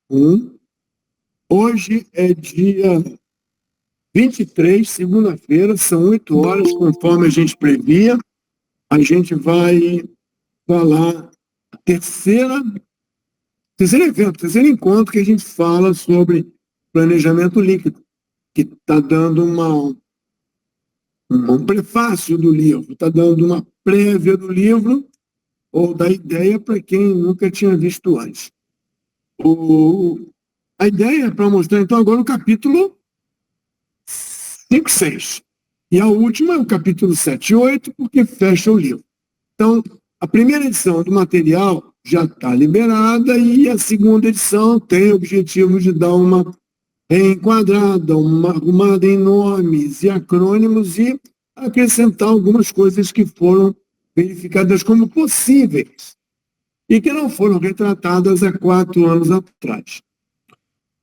Um. Hoje é dia 23, segunda-feira, são 8 horas, conforme a gente previa. A gente vai falar terceiro evento, terceiro encontro que a gente fala sobre planejamento líquido, que está dando um prefácio do livro, está dando uma prévia do livro ou da ideia para quem nunca tinha visto antes. A ideia é para mostrar, então, agora o capítulo 5 e 6. E a última é o capítulo 7 e 8, porque fecha o livro. Então, a primeira edição do material já está liberada e a segunda edição tem o objetivo de dar uma reenquadrada, uma arrumada em nomes e acrônimos e acrescentar algumas coisas que foram verificadas como possíveis e que não foram retratadas há 4 anos atrás.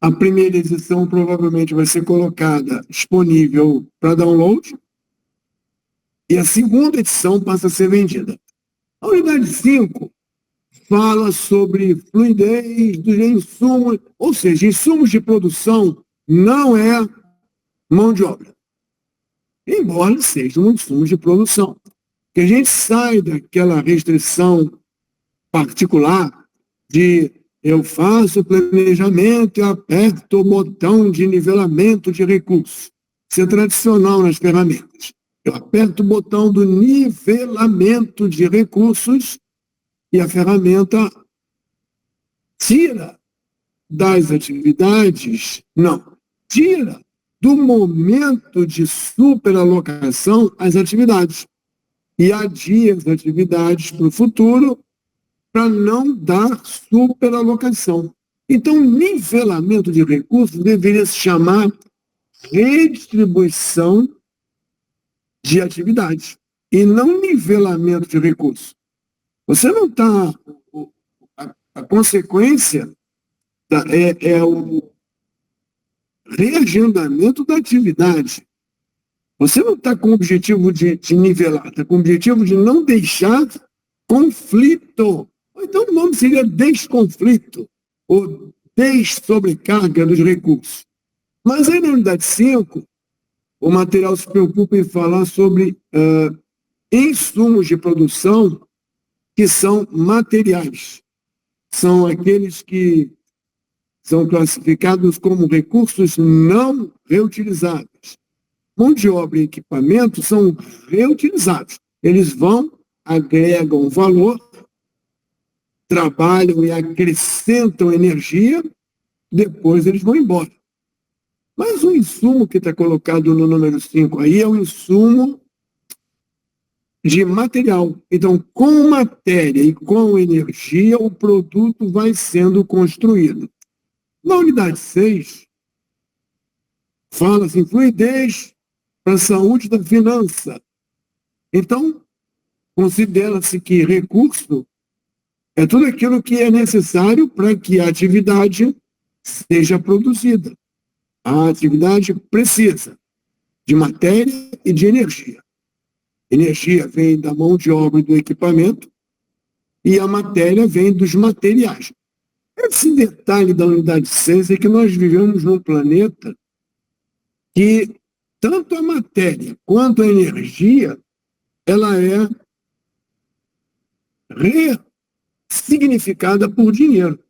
A primeira edição provavelmente vai ser colocada disponível para download e a segunda edição passa a ser vendida. A unidade 5 fala sobre fluidez dos insumos, ou seja, insumos de produção não é mão de obra, embora sejam insumos de produção. Que a gente sai daquela restrição particular de eu faço planejamento e aperto o botão de nivelamento de recursos. Isso é tradicional nas ferramentas. Eu aperto o botão do nivelamento de recursos e a ferramenta tira das atividades, não, tira do momento de superalocação as atividades e adia as atividades para o futuro para não dar superalocação. Então, nivelamento de recursos deveria se chamar redistribuição de atividades e não nivelamento de recursos. Você não está... A consequência é o reagendamento da atividade. Você não está com o objetivo de nivelar, está com o objetivo de não deixar conflito. Então o nome seria desconflito ou dessobrecarga dos recursos. Mas aí na unidade 5, o material se preocupa em falar sobre insumos de produção que são materiais. São aqueles que são classificados como recursos não reutilizáveis. Mão de obra e equipamento são reutilizados. Eles agregam valor, trabalham e acrescentam energia, depois eles vão embora. Mas o insumo que está colocado no número 5 aí é um insumo de material. Então, com matéria e com energia, o produto vai sendo construído. Na unidade 6, fala assim, fluidez para a saúde da finança. Então, considera-se que recurso é tudo aquilo que é necessário para que a atividade seja produzida. A atividade precisa de matéria e de energia. Energia vem da mão de obra e do equipamento e a matéria vem dos materiais. Esse detalhe da unidade 6 é que nós vivemos num planeta que tanto a matéria quanto a energia ela é ressignificada por dinheiro.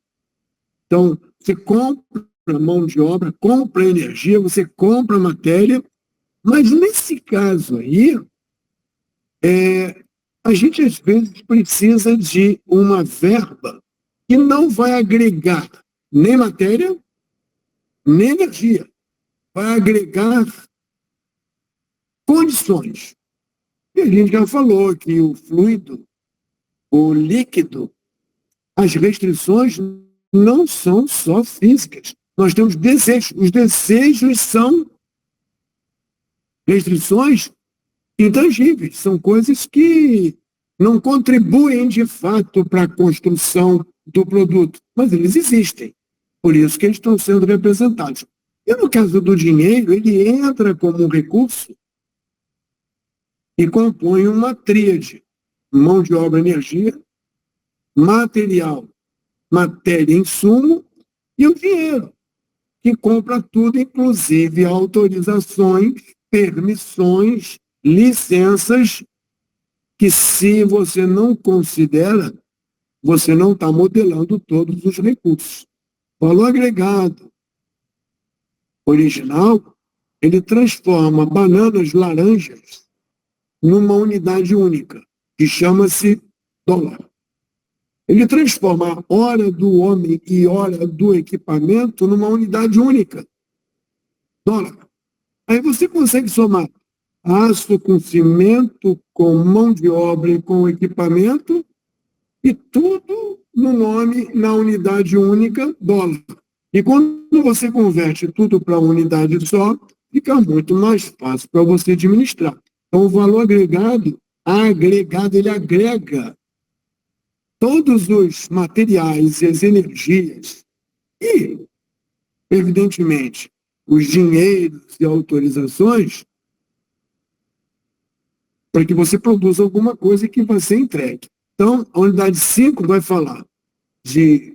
Então, você compra mão de obra, compra energia, você compra matéria, mas nesse caso aí, a gente às vezes precisa de uma verba que não vai agregar nem matéria, nem energia. Vai agregar condições. E a gente já falou que o fluido, o líquido, as restrições não são só físicas. Nós temos desejos. Os desejos são restrições intangíveis, são coisas que não contribuem de fato para a construção do produto, mas eles existem, por isso que eles estão sendo representados. E no caso do dinheiro, ele entra como um recurso e compõe uma tríade: mão de obra, energia, material, matéria, insumo E o dinheiro, que compra tudo, inclusive autorizações, permissões, licenças, que se você não considera, você não está modelando todos os recursos. Valor agregado original, ele transforma bananas, laranjas, numa unidade única, que chama-se dólar. Ele transforma a hora do homem e hora do equipamento numa unidade única, dólar. Aí você consegue somar aço com cimento, com mão de obra e com equipamento, e tudo no nome, na unidade única, dólar. E quando você converte tudo para unidade só, fica muito mais fácil para você administrar. Então, o valor agregado, ele agrega todos os materiais e as energias e, evidentemente, os dinheiros e autorizações para que você produza alguma coisa que vai ser entregue. Então, a unidade 5 vai falar de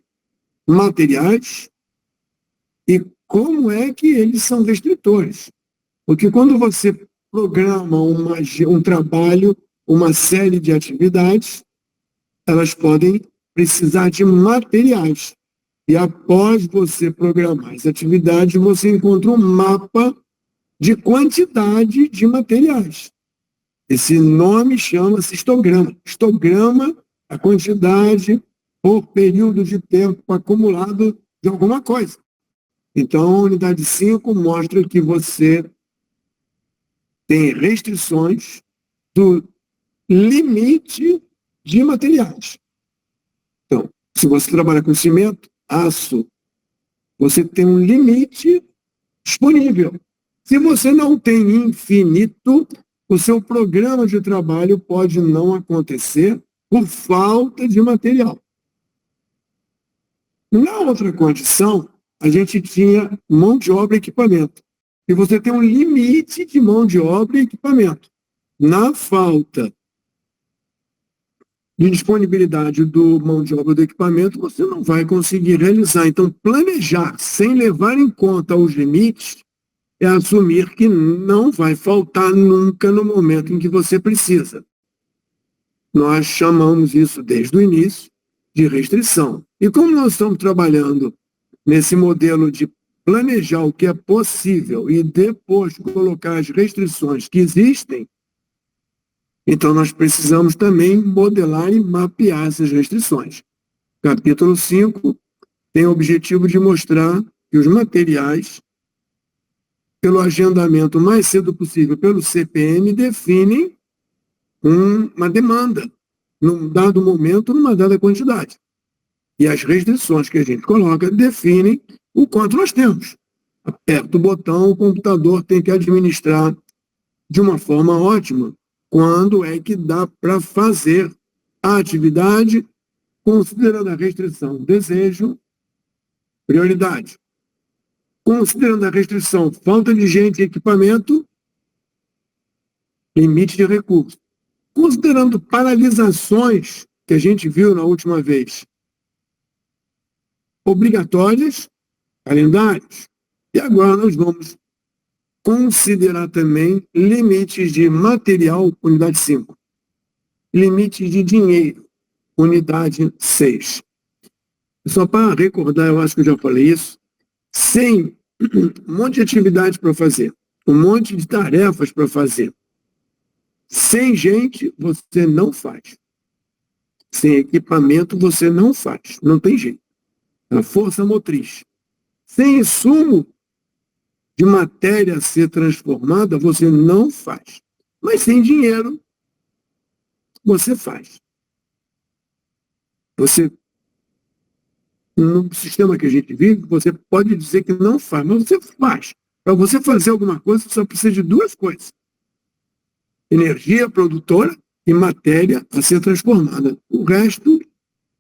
materiais e como é que eles são restritores. Porque quando você programa um trabalho, uma série de atividades, elas podem precisar de materiais. E após você programar as atividades, você encontra um mapa de quantidade de materiais. Esse nome chama-se histograma. Histograma, a quantidade por período de tempo acumulado de alguma coisa. Então, a unidade 5 mostra que você tem restrições do limite de materiais. Então, se você trabalha com cimento, aço, você tem um limite disponível. Se você não tem infinito, o seu programa de trabalho pode não acontecer por falta de material. Na outra condição, a gente tinha mão de obra e equipamento. E você tem um limite de mão de obra e equipamento. Na falta de disponibilidade do mão de obra do equipamento, você não vai conseguir realizar. Então, planejar sem levar em conta os limites é assumir que não vai faltar nunca no momento em que você precisa. Nós chamamos isso desde o início de restrição. E como nós estamos trabalhando nesse modelo de planejar o que é possível e depois colocar as restrições que existem, então nós precisamos também modelar e mapear essas restrições. Capítulo 5 tem o objetivo de mostrar que os materiais, pelo agendamento o mais cedo possível pelo CPM, definem uma demanda, num dado momento, numa dada quantidade. E as restrições que a gente coloca definem o quanto nós temos. Aperta o botão, o computador tem que administrar de uma forma ótima quando é que dá para fazer a atividade, considerando a restrição desejo, prioridade. Considerando a restrição falta de gente e equipamento, limite de recursos. Considerando paralisações, que a gente viu na última vez, obrigatórias, calendários. E agora nós vamos considerar também limites de material, unidade 5. Limites de dinheiro, unidade 6. Só para recordar, eu acho que eu já falei isso, sem um monte de atividade para fazer, um monte de tarefas para fazer, sem gente, você não faz. Sem equipamento, você não faz. Não tem jeito. A força motriz. Sem insumo de matéria a ser transformada, você não faz. Mas sem dinheiro, você faz. Você, no sistema que a gente vive, você pode dizer que não faz, mas você faz. Para você fazer alguma coisa, você só precisa de duas coisas: energia produtora e matéria a ser transformada. O resto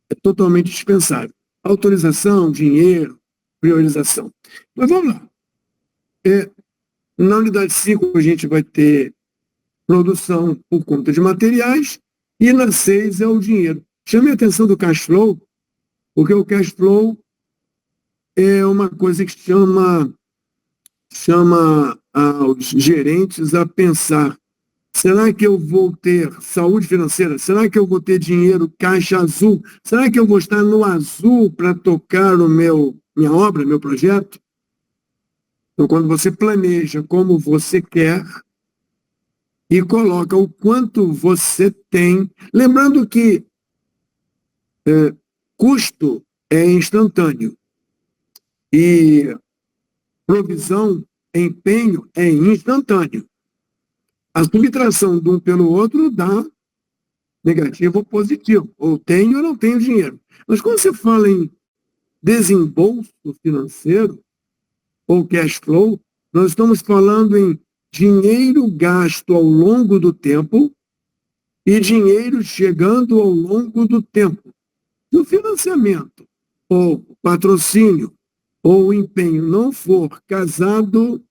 é totalmente dispensável. Autorização, dinheiro, priorização. Mas vamos lá. Na unidade 5 a gente vai ter produção por conta de materiais e na 6 é o dinheiro. Chame a atenção do cash flow, porque o cash flow é uma coisa que chama os gerentes a pensar: será que eu vou ter saúde financeira? Será que eu vou ter dinheiro caixa azul? Será que eu vou estar no azul para tocar minha obra, meu projeto? Então, quando você planeja como você quer e coloca o quanto você tem, lembrando que custo é instantâneo e provisão, empenho é instantâneo. A subtração de um pelo outro dá negativo ou positivo. Ou tenho ou não tenho dinheiro. Mas quando você fala em desembolso financeiro ou cash flow, nós estamos falando em dinheiro gasto ao longo do tempo e dinheiro chegando ao longo do tempo. Se o financiamento ou patrocínio ou o empenho não for casado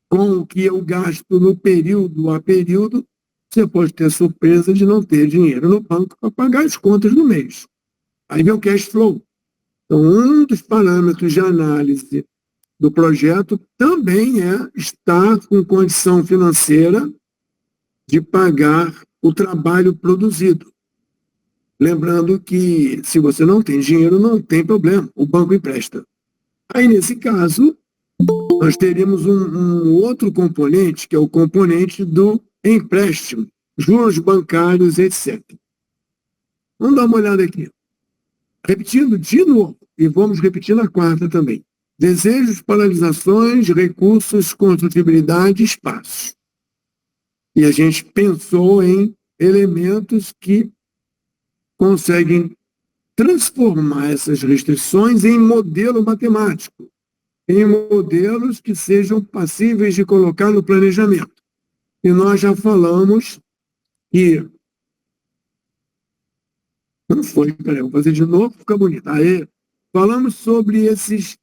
com o que eu gasto no período a período, você pode ter surpresa de não ter dinheiro no banco para pagar as contas do mês. Aí vem o cash flow. Então, um dos parâmetros de análise do projeto também é estar com condição financeira de pagar o trabalho produzido. Lembrando que, se você não tem dinheiro, não tem problema, o banco empresta. Aí, nesse caso, nós teríamos um outro componente, que é o componente do empréstimo, juros bancários, etc. Vamos dar uma olhada aqui. Repetindo de novo, e vamos repetir na quarta também. Desejos, paralisações, recursos, construtibilidade, espaço. E a gente pensou em elementos que conseguem transformar essas restrições em modelo matemático, em modelos que sejam passíveis de colocar no planejamento. E nós já falamos que... Não foi, peraí, vou fazer de novo, fica bonito. Aí, falamos sobre esses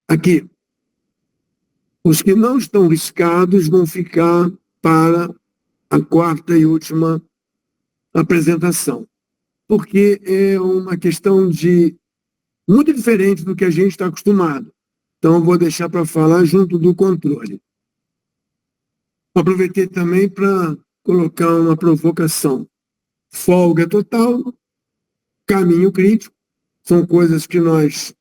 aqui. Os que não estão riscados vão ficar para a quarta e última apresentação, porque é uma questão muito diferente do que a gente está acostumado. Então, eu vou deixar para falar junto do controle. Aproveitei também para colocar uma provocação. Folga total, caminho crítico, são coisas que nós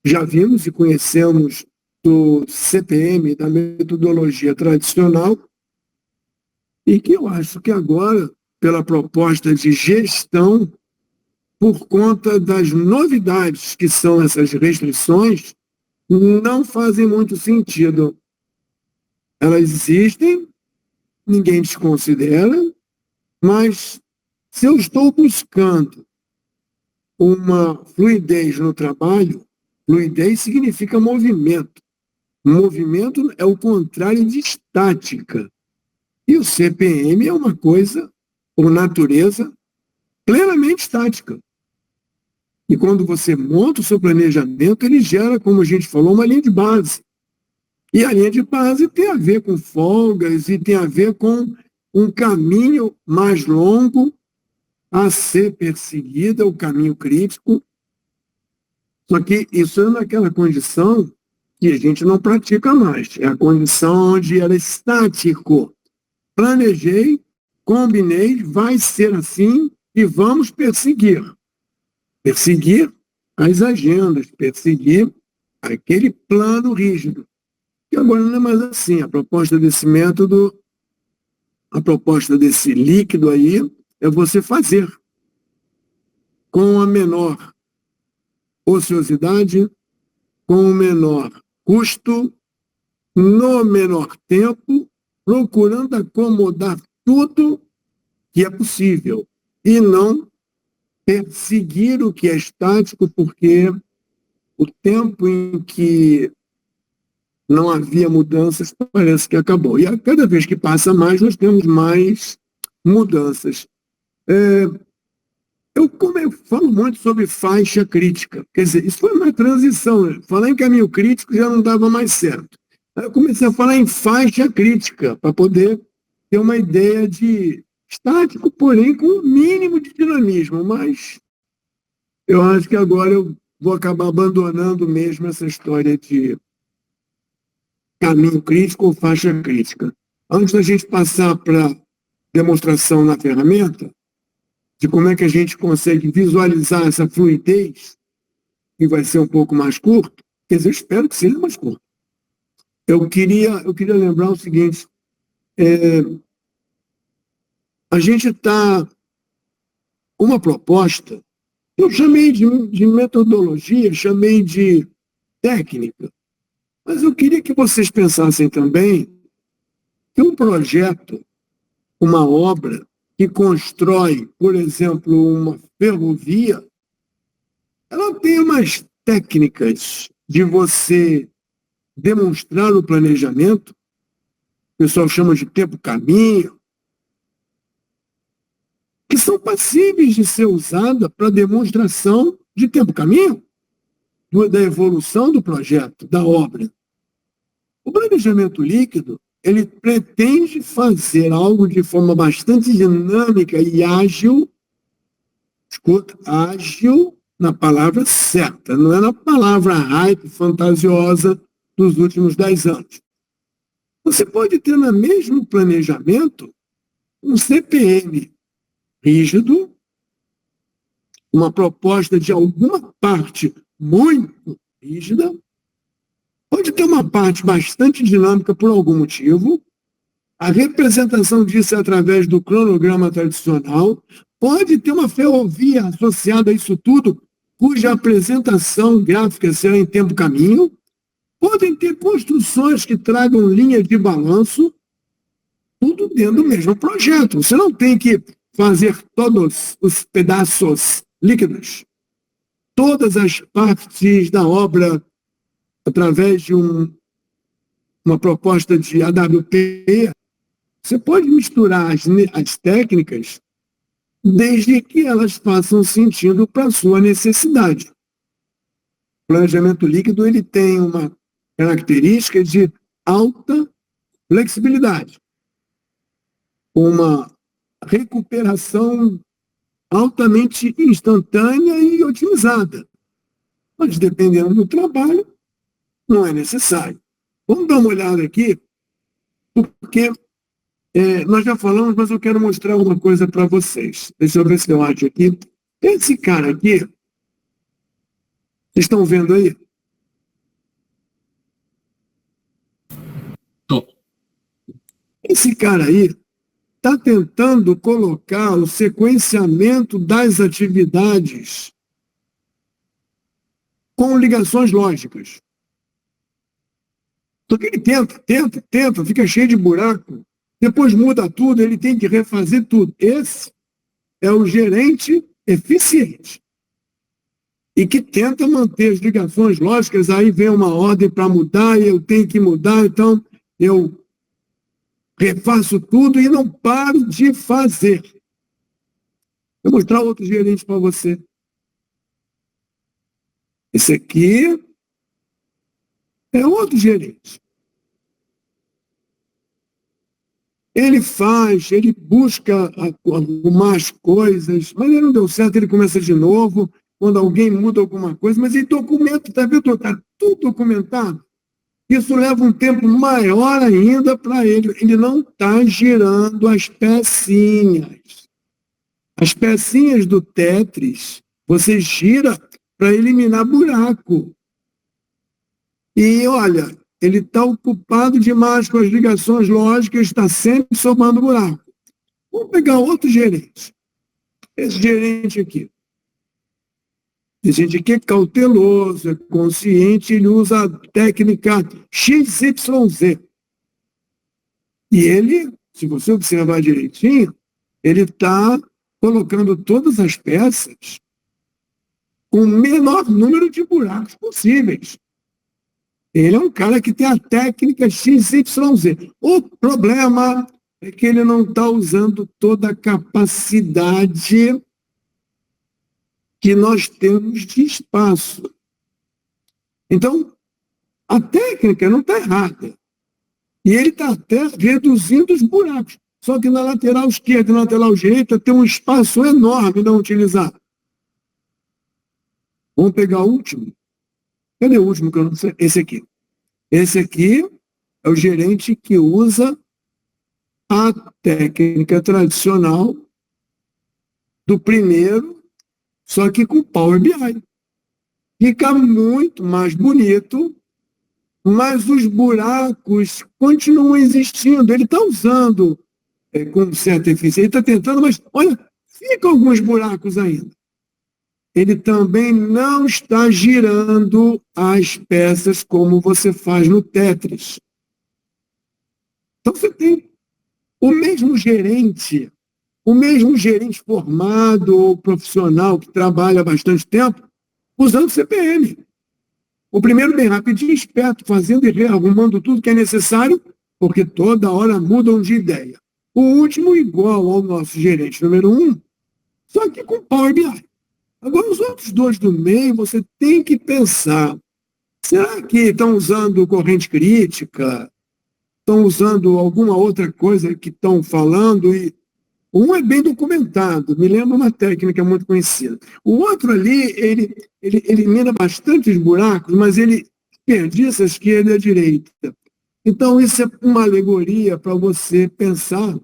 já vimos e conhecemos do CPM, da metodologia tradicional, e que eu acho que agora, pela proposta de gestão, por conta das novidades que são essas restrições, não fazem muito sentido. Elas existem, ninguém desconsidera, mas se eu estou buscando uma fluidez no trabalho, fluidez significa movimento. Movimento é o contrário de estática. E o CPM é uma coisa, por natureza, plenamente estática. E quando você monta o seu planejamento, ele gera, como a gente falou, uma linha de base. E a linha de base tem a ver com folgas e tem a ver com um caminho mais longo a ser perseguido, o caminho crítico. Só que isso é naquela condição que a gente não pratica mais. É a condição onde era estático. Planejei, combinei, vai ser assim e vamos perseguir. Perseguir as agendas, perseguir aquele plano rígido. Que agora não é mais assim. A proposta desse método, a proposta desse líquido aí, é você fazer com a menor ociosidade, com o menor custo, no menor tempo, procurando acomodar tudo que é possível e não perseguir o que é estático, porque o tempo em que não havia mudanças parece que acabou. E a cada vez que passa mais, nós temos mais mudanças. Eu falo muito sobre faixa crítica. Quer dizer, isso foi uma transição. Né? Falar em caminho crítico já não dava mais certo. Aí eu comecei a falar em faixa crítica, para poder ter uma ideia de estático, porém com o mínimo de dinamismo. Mas eu acho que agora eu vou acabar abandonando mesmo essa história de caminho crítico ou faixa crítica. Antes da gente passar para demonstração na ferramenta, de como é que a gente consegue visualizar essa fluidez, que vai ser um pouco mais curto, quer dizer, eu espero que seja mais curto. Eu queria lembrar o seguinte, a gente está, uma proposta, eu chamei de metodologia, chamei de técnica, mas eu queria que vocês pensassem também que um projeto, uma obra que constrói, por exemplo, uma ferrovia, ela tem umas técnicas de você demonstrar o planejamento, o pessoal chama de tempo-caminho, que são passíveis de ser usadas para demonstração de tempo-caminho, da evolução do projeto, da obra. O planejamento líquido, ele pretende fazer algo de forma bastante dinâmica e ágil, escuta, ágil na palavra certa, não é na palavra hype, fantasiosa dos últimos 10 anos. Você pode ter no mesmo planejamento um CPM rígido, uma proposta de alguma parte muito rígida, pode ter uma parte bastante dinâmica por algum motivo, a representação disso é através do cronograma tradicional, pode ter uma ferrovia associada a isso tudo, cuja apresentação gráfica será em tempo-caminho, podem ter construções que tragam linhas de balanço, tudo dentro do mesmo projeto. Você não tem que fazer todos os pedaços líquidos, todas as partes da obra, através de uma proposta de AWP. Você pode misturar as técnicas desde que elas façam sentido para a sua necessidade. O planejamento líquido ele tem uma característica de alta flexibilidade, uma recuperação altamente instantânea e otimizada. Mas, dependendo do trabalho, não é necessário. Vamos dar uma olhada aqui, porque nós já falamos, mas eu quero mostrar uma coisa para vocês. Deixa eu ver se eu acho aqui. Esse cara aqui, vocês estão vendo aí? Tô. Esse cara aí está tentando colocar o sequenciamento das atividades com ligações lógicas. Só que ele tenta, fica cheio de buraco, depois muda tudo, ele tem que refazer tudo. Esse é o gerente eficiente e que tenta manter as ligações lógicas, aí vem uma ordem para mudar e eu tenho que mudar, então eu refaço tudo e não paro de fazer. Vou mostrar outro gerente para você. Esse aqui é outro gerente. Ele busca arrumar as coisas, mas ele não deu certo, ele começa de novo, quando alguém muda alguma coisa, mas ele documenta, está vendo? Está tudo documentado. Isso leva um tempo maior ainda para ele. Ele não está girando as pecinhas. As pecinhas do Tetris, você gira para eliminar buraco. E, olha, ele está ocupado demais com as ligações lógicas, está sempre somando buraco. Vamos pegar outro gerente. Esse gerente aqui. Esse gerente aqui é cauteloso, é consciente, ele usa a técnica XYZ. E ele, se você observar direitinho, ele está colocando todas as peças com o menor número de buracos possíveis. Ele é um cara que tem a técnica XYZ. O problema é que ele não está usando toda a capacidade que nós temos de espaço. Então, a técnica não está errada. E ele está até reduzindo os buracos. Só que na lateral esquerda e na lateral direita tem um espaço enorme não utilizado. Vamos pegar o último. Cadê o último que eu não sei? Esse aqui. Esse aqui é o gerente que usa a técnica tradicional do primeiro, só que com Power BI. Fica muito mais bonito, mas os buracos continuam existindo. Ele está usando com certa eficiência, ele está tentando, mas olha, ficam alguns buracos ainda. Ele também não está girando as peças como você faz no Tetris. Então você tem o mesmo gerente formado ou profissional que trabalha há bastante tempo, usando CPM. O primeiro bem rapidinho, esperto, fazendo e rearrumando tudo que é necessário, porque toda hora mudam de ideia. O último igual ao nosso gerente número 1, só que com Power BI. Agora, os outros dois do meio, você tem que pensar, será que estão usando corrente crítica? Estão usando alguma outra coisa que estão falando? E um é bem documentado, me lembra uma técnica muito conhecida. O outro ali, ele elimina bastante os buracos, mas ele desperdiça a esquerda e a direita. Então, isso é uma alegoria para você pensar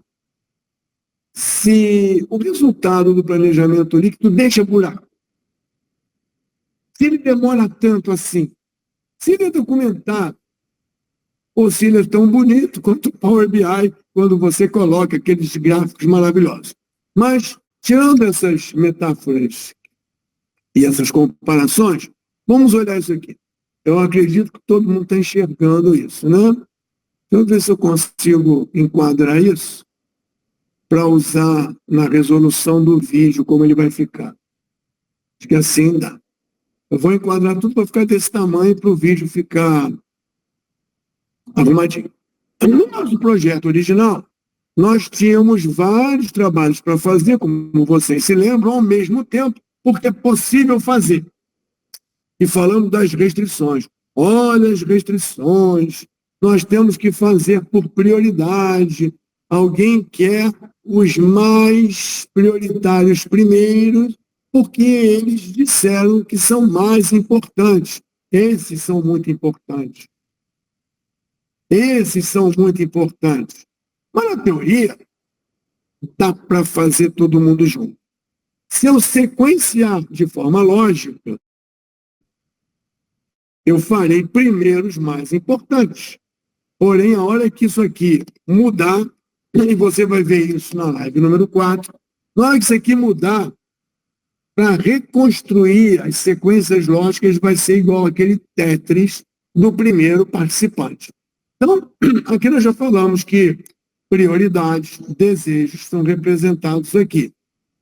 se o resultado do planejamento líquido deixa buraco. Se ele demora tanto assim, se ele é documentado, ou se ele é tão bonito quanto o Power BI, quando você coloca aqueles gráficos maravilhosos. Mas, tirando essas metáforas e essas comparações, vamos olhar isso aqui. Eu acredito que todo mundo está enxergando isso, né? Deixa eu ver se eu consigo enquadrar isso para usar na resolução do vídeo, como ele vai ficar. Acho que assim dá. Eu vou enquadrar tudo para ficar desse tamanho, para o vídeo ficar arrumadinho. No nosso projeto original, nós tínhamos vários trabalhos para fazer, como vocês se lembram, ao mesmo tempo, porque é possível fazer. E falando das restrições. Olha as restrições, nós temos que fazer por prioridade. Alguém quer os mais prioritários primeiros, porque eles disseram que são mais importantes. Esses são muito importantes. Esses são muito importantes. Mas, na teoria, dá para fazer todo mundo junto. Se eu sequenciar de forma lógica, eu farei primeiro os mais importantes. Porém, a hora que isso aqui mudar, e você vai ver isso na live número 4, na hora que isso aqui mudar, para reconstruir as sequências lógicas, vai ser igual aquele Tetris do primeiro participante. Então, aqui nós já falamos que prioridades, desejos são representados aqui.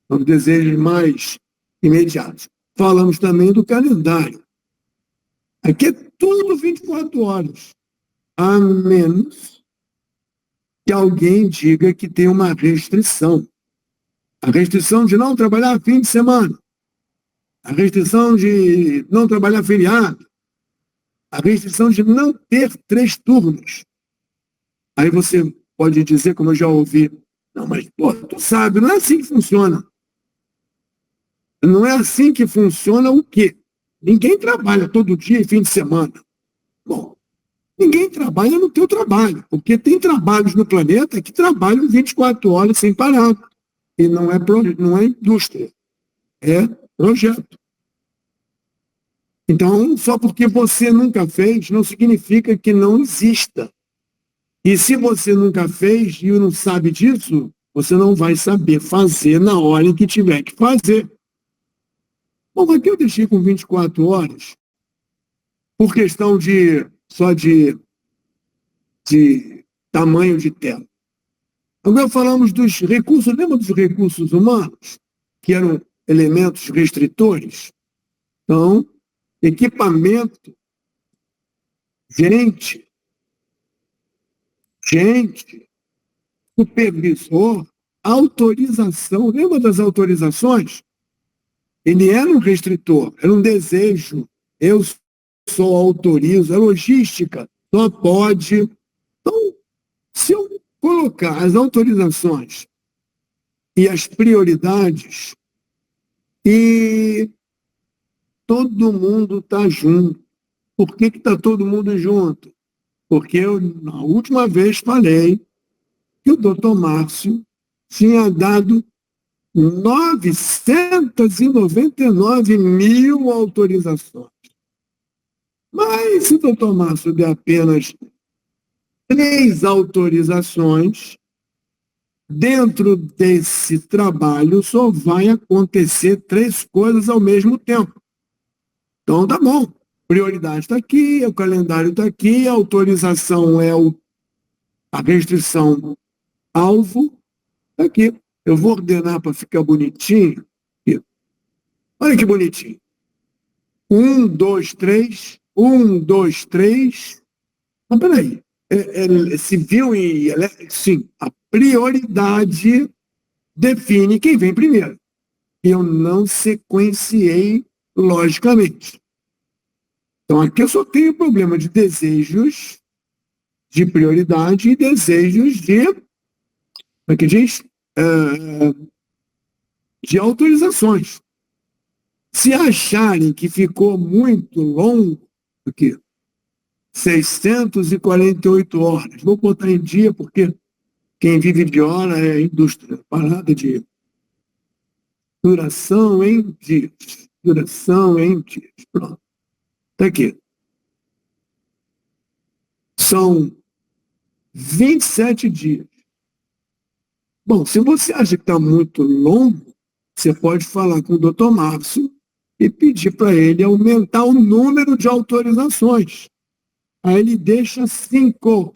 São os desejos mais imediatos. Falamos também do calendário. Aqui é tudo 24 horas, a menos que alguém diga que tem uma restrição. A restrição de não trabalhar fim de semana. A restrição de não trabalhar feriado. A restrição de não ter 3 turnos. Aí você pode dizer, como eu já ouvi, não, mas, pô, tu sabe, não é assim que funciona. Não é assim que funciona o quê? Ninguém trabalha todo dia e fim de semana. Bom, ninguém trabalha no teu trabalho, porque tem trabalhos no planeta que trabalham 24 horas sem parar. E não é indústria, é projeto. Então, só porque você nunca fez, não significa que não exista. E se você nunca fez e não sabe disso, você não vai saber fazer na hora em que tiver que fazer. Bom, aqui eu deixei com 24 horas, por questão só de tamanho de tela. Agora falamos dos recursos, lembra dos recursos humanos, que eram elementos restritores? Então, equipamento, gente, supervisor, autorização. Lembra das autorizações? Ele era um restritor, era um desejo. Eu só autorizo, a logística só pode. Então, se eu colocar as autorizações e as prioridades e todo mundo está junto. Por que está todo mundo junto? Porque eu, na última vez, falei que o doutor Márcio tinha dado 999 mil autorizações. Mas se o doutor Márcio der apenas 3 autorizações, dentro desse trabalho só vai acontecer 3 coisas ao mesmo tempo. Então, tá bom. Prioridade está aqui, o calendário está aqui, a autorização é a restrição alvo, está aqui. Eu vou ordenar para ficar bonitinho. Aqui. Olha que bonitinho. 1, 2, 3. 1, 2, 3. Mas peraí. Civil e elétrico? Sim. A prioridade define quem vem primeiro. Eu não sequenciei logicamente. Então, aqui eu só tenho problema de desejos de prioridade e desejos de, como é que diz? De autorizações. Se acharem que ficou muito longo, aqui, 648 horas, vou botar em dia, porque quem vive de hora é indústria, parada de duração em dias. Duração em dias. Pronto. Está aqui. São 27 dias. Bom, se você acha que está muito longo, você pode falar com o doutor Márcio e pedir para ele aumentar o número de autorizações. Aí ele deixa 5.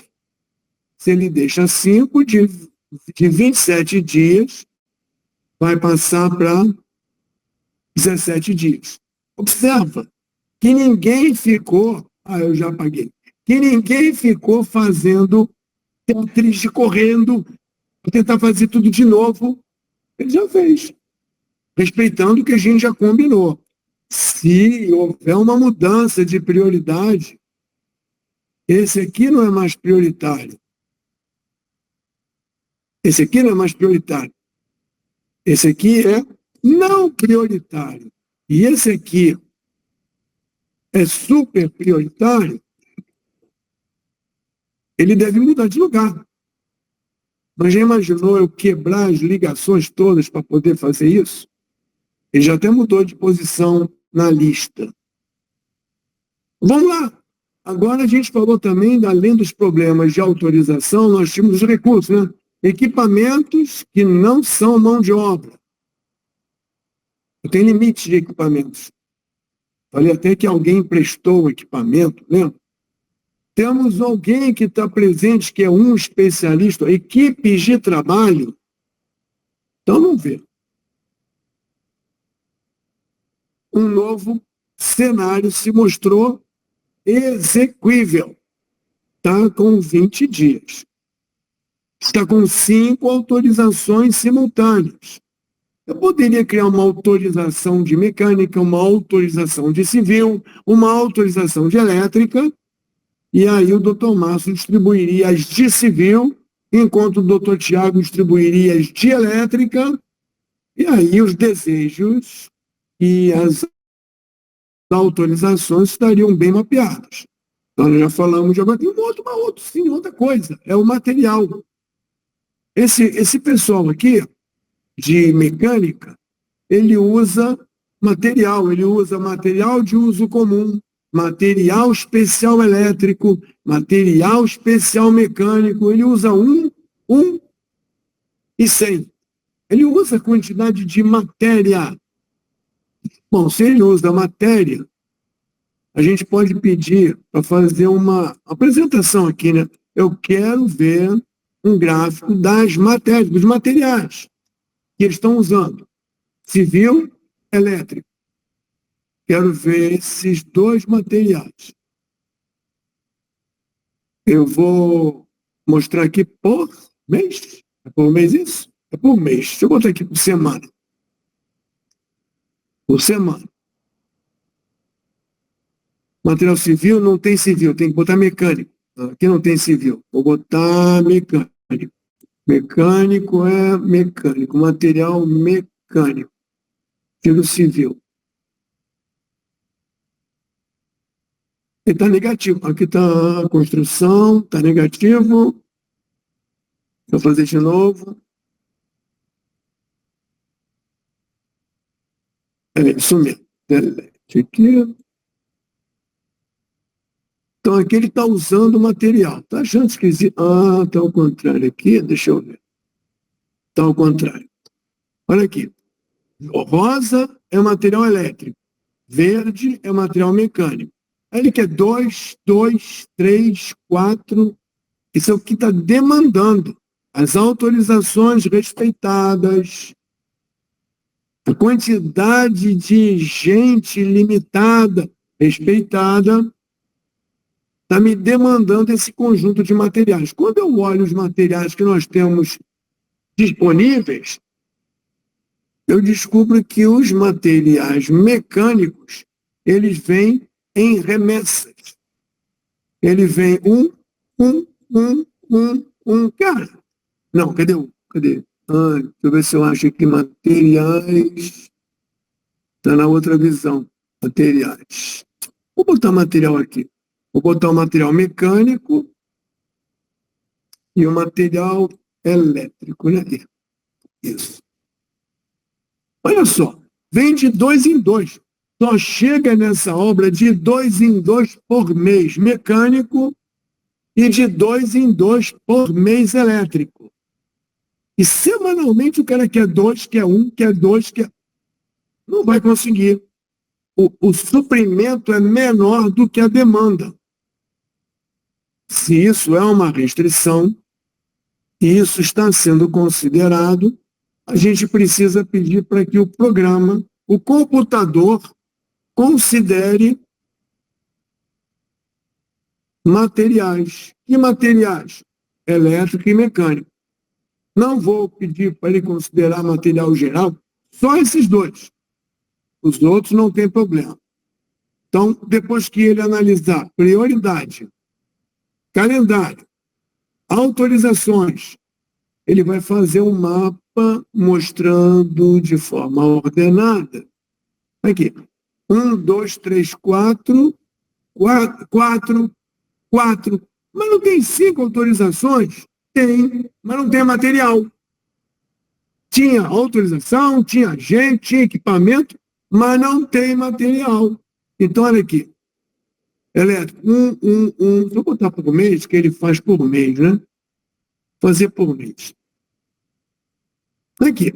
Se ele deixa 5, de 27 dias, vai passar para 17 dias. Observa que ninguém ficou, eu já paguei, que ninguém ficou fazendo triste correndo, para tentar fazer tudo de novo. Ele já fez, respeitando o que a gente já combinou. Se houver uma mudança de prioridade, esse aqui não é mais prioritário. Esse aqui não é mais prioritário. Esse aqui é não prioritário. E esse aqui é super prioritário. Ele deve mudar de lugar. Mas já imaginou eu quebrar as ligações todas para poder fazer isso? Ele já até mudou de posição na lista. Vamos lá. Agora a gente falou também, além dos problemas de autorização, nós tínhamos os recursos, né? Equipamentos que não são mão de obra. Tem limite de equipamentos. Falei até que alguém emprestou o equipamento, lembra? Temos alguém que está presente, que é um especialista, equipes de trabalho. Então, vamos ver. Um novo cenário se mostrou exequível. Está com 20 dias. Está com 5 autorizações simultâneas. Eu poderia criar uma autorização de mecânica, uma autorização de civil, uma autorização de elétrica, e aí o doutor Márcio distribuiria as de civil, enquanto o doutor Tiago distribuiria as de elétrica, e aí os desejos e as autorizações estariam bem mapeadas. Então, nós já falamos de agora. Tem outra coisa, é o material. Esse pessoal aqui, de mecânica, ele usa material de uso comum, material especial elétrico, material especial mecânico, ele usa 1 e 100. Ele usa a quantidade de matéria. Bom, se ele usa matéria, a gente pode pedir para fazer uma apresentação aqui, né? Eu quero ver um gráfico das matérias, dos materiais que eles estão usando. Civil, elétrico. Quero ver esses 2 materiais. Eu vou mostrar aqui por mês. É por mês isso? É por mês. Deixa eu botar aqui por semana. Por semana. Material civil não tem civil, tem que botar mecânico. Aqui não tem civil. Vou botar mecânico. Mecânico é mecânico. Material mecânico. Tiro civil. Ele está negativo. Aqui está a construção, está negativo. Vou fazer de novo. É isso mesmo. Delete aqui. Então aqui ele está usando o material. Está achando esquisito? Ah, está ao contrário aqui. Deixa eu ver. Está ao contrário. Olha aqui. O rosa é material elétrico. Verde é material mecânico. Aí ele quer 2, 2, 3, 4. Isso é o que está demandando. As autorizações respeitadas, a quantidade de gente limitada, respeitada, está me demandando esse conjunto de materiais. Quando eu olho os materiais que nós temos disponíveis, eu descubro que os materiais mecânicos, eles vêm em remessas. Ele vem cara. Não, cadê um? Cadê? Deixa eu ver se eu acho aqui materiais. Está na outra visão. Materiais. Vou botar material aqui. Vou botar o material mecânico e o material elétrico, né? Isso. Olha só, vem de 2 em 2. Só chega nessa obra de 2 em 2 por mês mecânico e de 2 em 2 por mês elétrico. E semanalmente o cara quer 2, quer 1, quer 2, quer... Não vai conseguir. O suprimento é menor do que a demanda. Se isso é uma restrição, e isso está sendo considerado, a gente precisa pedir para que o programa, o computador, considere materiais. Que materiais? Elétrico e mecânico. Não vou pedir para ele considerar material geral, só esses dois. Os outros não tem problema. Então, depois que ele analisar prioridade, calendário, autorizações, ele vai fazer um mapa mostrando de forma ordenada. Aqui. 1, 2, 3, 4, 4. Mas não tem 5 autorizações? Tem, mas não tem material. Tinha autorização, tinha gente, tinha equipamento, mas não tem material. Então, olha aqui. Elétrico, vou botar por mês, que ele faz por mês, né? Fazer por mês. Aqui.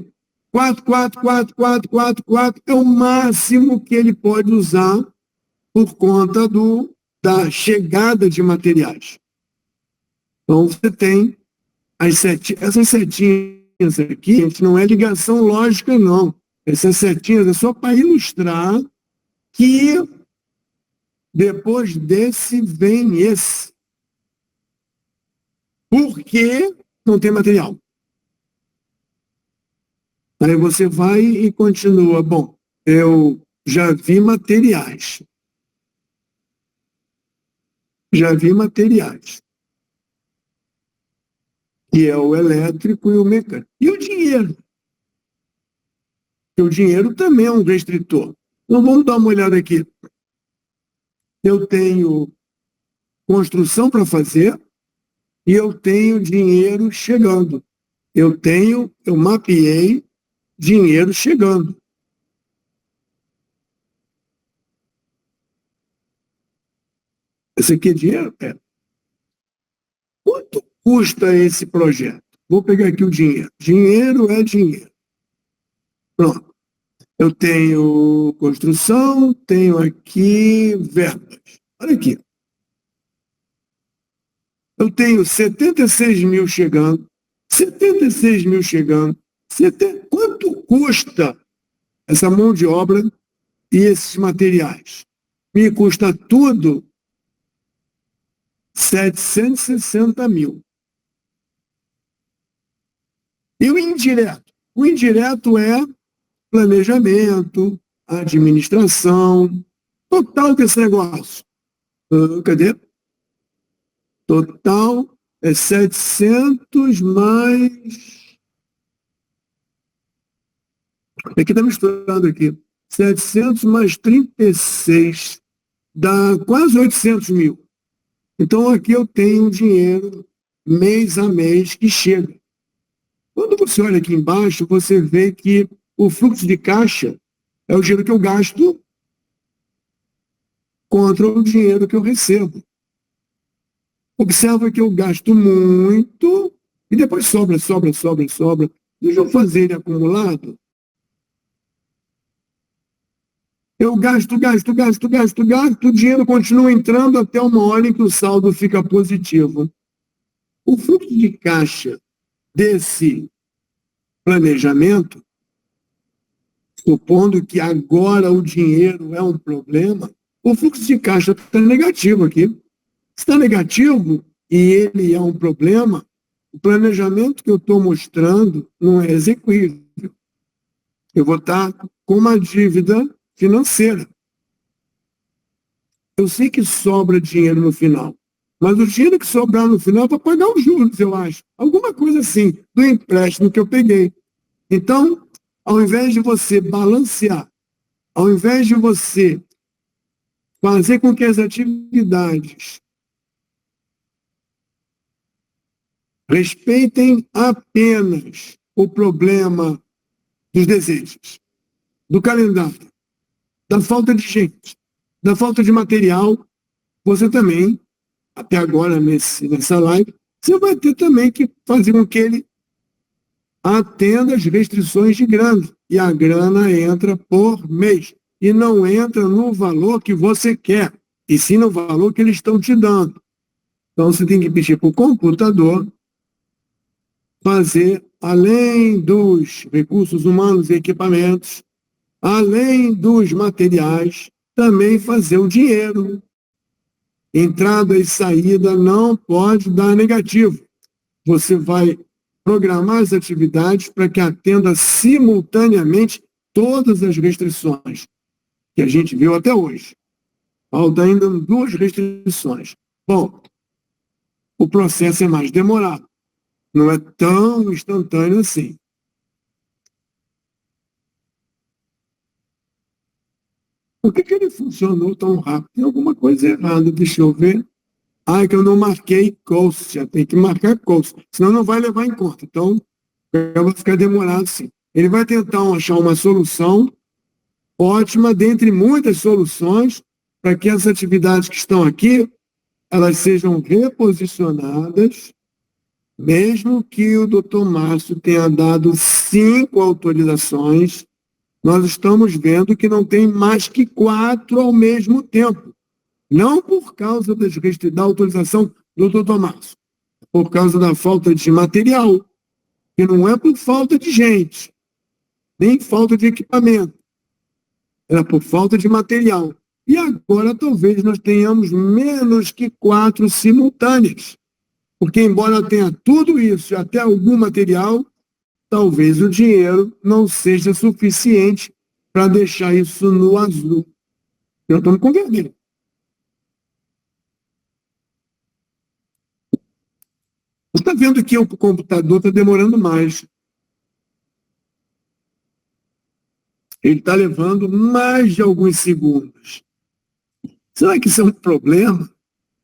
4 é o máximo que ele pode usar por conta da chegada de materiais. Então, você tem essas setinhas aqui, gente, não é ligação lógica, não. Essas setinhas é só para ilustrar que depois desse vem esse. Por que não tem material? Aí você vai e continua. Bom, eu já vi materiais. Que é o elétrico e o mecânico. E o dinheiro? Porque o dinheiro também é um restritor. Então vamos dar uma olhada aqui. Eu tenho construção para fazer e eu tenho dinheiro chegando. Eu mapeei dinheiro chegando. Esse aqui é dinheiro? É. Quanto custa esse projeto? Vou pegar aqui o dinheiro. Dinheiro é dinheiro. Pronto. Eu tenho construção, tenho aqui verbas. Olha aqui. Eu tenho 76 mil chegando. 76 mil chegando. Quanto custa essa mão de obra e esses materiais? Me custa tudo 760 mil. E o indireto? O indireto é planejamento, administração, total desse negócio. Cadê? Total é 700 mais... Aqui está misturando aqui. 700 mais 36 dá quase 800 mil. Então, aqui eu tenho um dinheiro mês a mês que chega. Quando você olha aqui embaixo, você vê que o fluxo de caixa é o dinheiro que eu gasto contra o dinheiro que eu recebo. Observa que eu gasto muito e depois sobra. Deixa eu fazer ele acumulado. Eu gasto, o dinheiro continua entrando até uma hora em que o saldo fica positivo. O fluxo de caixa desse planejamento, supondo que agora o dinheiro é um problema, o fluxo de caixa está negativo aqui. Se está negativo e ele é um problema, o planejamento que eu estou mostrando não é execuível. Eu vou estar com uma dívida financeira. Eu sei que sobra dinheiro no final, mas o dinheiro que sobrar no final é para pagar os juros, eu acho. Alguma coisa assim, do empréstimo que eu peguei. Então, ao invés de você balancear, ao invés de você fazer com que as atividades respeitem apenas o problema dos desejos, do calendário, da falta de gente, da falta de material, você também, até agora nessa live, você vai ter também que fazer com que ele atenda às restrições de grana. E a grana entra por mês. E não entra no valor que você quer, e sim no valor que eles estão te dando. Então você tem que pedir para o computador fazer, além dos recursos humanos e equipamentos, além dos materiais, também fazer o dinheiro. Entrada e saída não pode dar negativo. Você vai programar as atividades para que atenda simultaneamente todas as restrições que a gente viu até hoje. Falta ainda 2 restrições. Bom, o processo é mais demorado. Não é tão instantâneo assim. Por que ele funcionou tão rápido? Tem alguma coisa errada, deixa eu ver. Ah, é que eu não marquei cost, já tem que marcar cost, senão não vai levar em conta. Então, vai ficar demorado sim. Ele vai tentar achar uma solução ótima, dentre muitas soluções, para que as atividades que estão aqui, elas sejam reposicionadas, mesmo que o doutor Márcio tenha dado 5 autorizações, nós estamos vendo que não tem mais que 4 ao mesmo tempo. Não por causa da autorização do doutor Márcio, por causa da falta de material, que não é por falta de gente, nem falta de equipamento, era por falta de material. E agora talvez nós tenhamos menos que 4 simultâneas, porque embora tenha tudo isso e até algum material, talvez o dinheiro não seja suficiente para deixar isso no azul. Eu estou com vermelho. Você está vendo que o computador está demorando mais. Ele está levando mais de alguns segundos. Será que isso é um problema?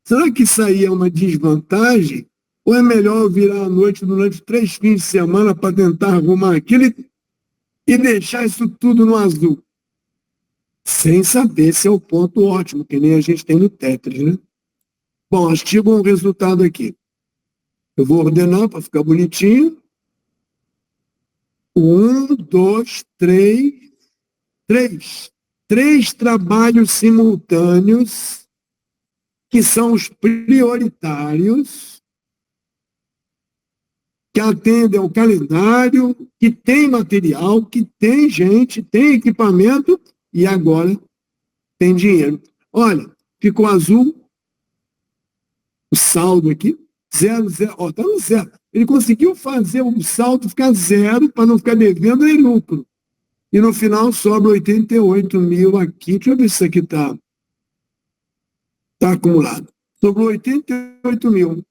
Será que isso aí é uma desvantagem? Ou é melhor eu virar à noite durante 3 fins de semana para tentar arrumar aquilo e deixar isso tudo no azul? Sem saber se é o ponto ótimo, que nem a gente tem no Tetris, né? Bom, acho que chegou um resultado aqui. Eu vou ordenar para ficar bonitinho. 1, 2, 3. 3 trabalhos simultâneos, que são os prioritários, que atendem ao calendário, que tem material, que tem gente, tem equipamento e agora tem dinheiro. Olha, ficou azul o saldo aqui, 0, 0, ó, está no 0. Ele conseguiu fazer o saldo ficar 0 para não ficar devendo em lucro. E no final sobra 88 mil aqui. Deixa eu ver se isso aqui está acumulado. Sobrou 88 mil.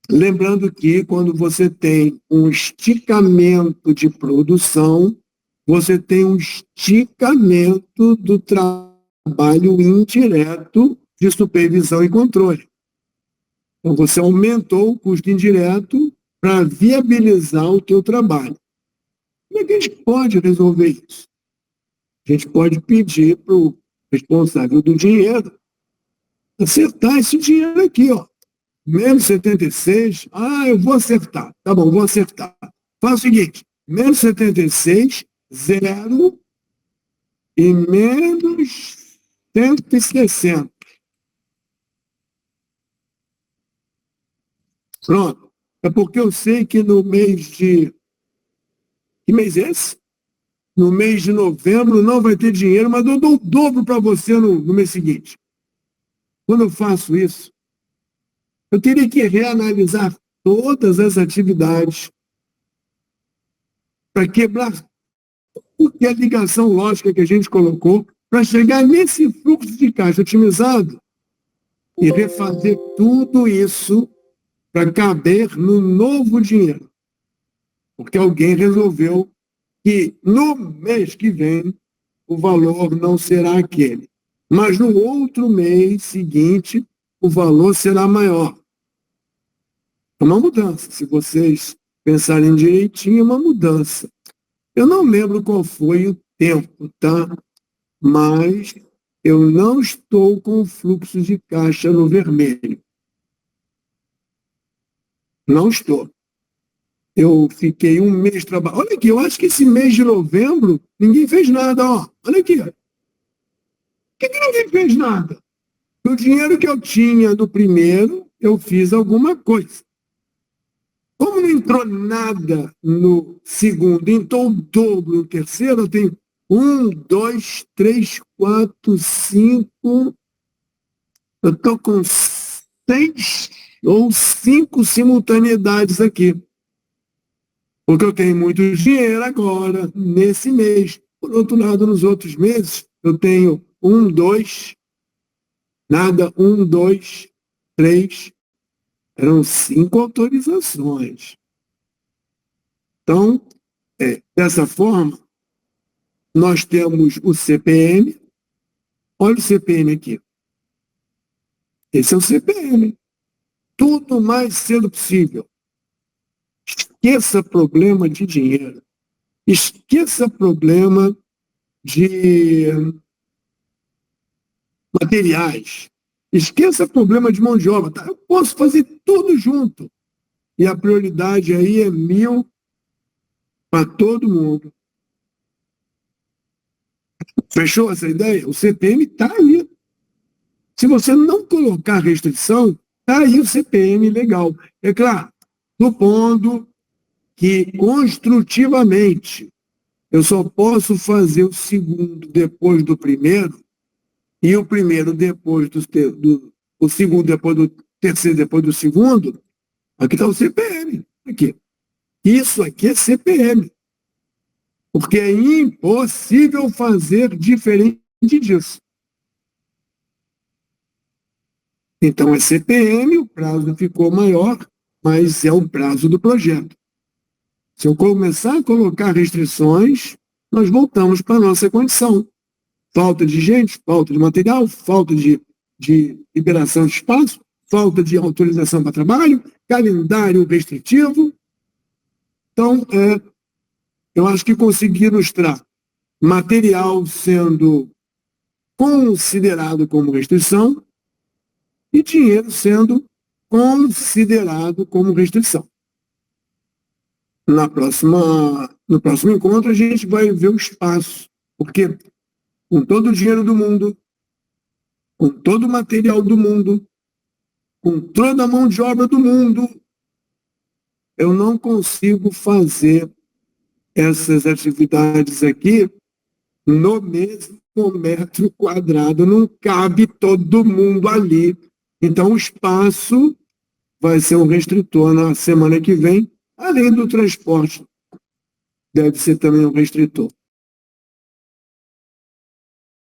Lembrando que quando você tem um esticamento de produção, você tem um esticamento do trabalho trabalho indireto de supervisão e controle. Então, você aumentou o custo indireto para viabilizar o teu trabalho. Como é que a gente pode resolver isso? A gente pode pedir para o responsável do dinheiro acertar esse dinheiro aqui, ó. Menos 76, eu vou acertar. Tá bom, vou acertar. Faz o seguinte, menos 76, 0 e menos 160. Pronto. É porque eu sei que no mês de... Que mês é esse? No mês de novembro não vai ter dinheiro, mas eu dou o dobro para você no mês seguinte. Quando eu faço isso, eu teria que reanalisar todas as atividades para quebrar porque a ligação lógica que a gente colocou para chegar nesse fluxo de caixa otimizado e refazer tudo isso para caber no novo dinheiro. Porque alguém resolveu que no mês que vem o valor não será aquele. Mas no outro mês seguinte, o valor será maior. É uma mudança. Se vocês pensarem direitinho, é uma mudança. Eu não lembro qual foi o tempo, tá? Mas eu não estou com o fluxo de caixa no vermelho. Não estou. Eu fiquei um mês trabalhando. Olha aqui, eu acho que esse mês de novembro ninguém fez nada, ó. Olha aqui. Por que ninguém fez nada? O dinheiro que eu tinha do primeiro, eu fiz alguma coisa. Como não entrou nada no segundo, entrou o dobro no terceiro, eu tenho 1, 2, 3, 4, 5. Eu estou com 6 ou 5 simultaneidades aqui. Porque eu tenho muito dinheiro agora, nesse mês. Por outro lado, nos outros meses, eu tenho 1, 2, nada, 1, 2, 3. Eram 5 autorizações. Então, dessa forma, nós temos o CPM. Olha o CPM aqui. Esse é o CPM. Tudo mais cedo possível. Esqueça problema de dinheiro. Esqueça problema de materiais. Esqueça problema de mão de obra. Tá? Eu posso fazer tudo junto. E a prioridade aí é 1.000 para todo mundo. Fechou essa ideia? O CPM está aí. Se você não colocar restrição, está aí o CPM legal. É claro, supondo que construtivamente eu só posso fazer o segundo depois do primeiro e o primeiro depois o segundo depois do terceiro depois do segundo. Aqui está o CPM. Aqui. Isso aqui é CPM. Porque é impossível fazer diferente disso. Então é CPM, o prazo ficou maior, mas é o prazo do projeto. Se eu começar a colocar restrições, nós voltamos para a nossa condição. Falta de gente, falta de material, falta de liberação de espaço, falta de autorização para trabalho, calendário restritivo. Então, eu acho que consegui ilustrar material sendo considerado como restrição e dinheiro sendo considerado como restrição. No próximo encontro, a gente vai ver o espaço, porque com todo o dinheiro do mundo, com todo o material do mundo, com toda a mão de obra do mundo, eu não consigo fazer essas atividades aqui no mesmo metro quadrado, não cabe todo mundo ali. Então, o espaço vai ser um restritor na semana que vem, além do transporte, deve ser também um restritor.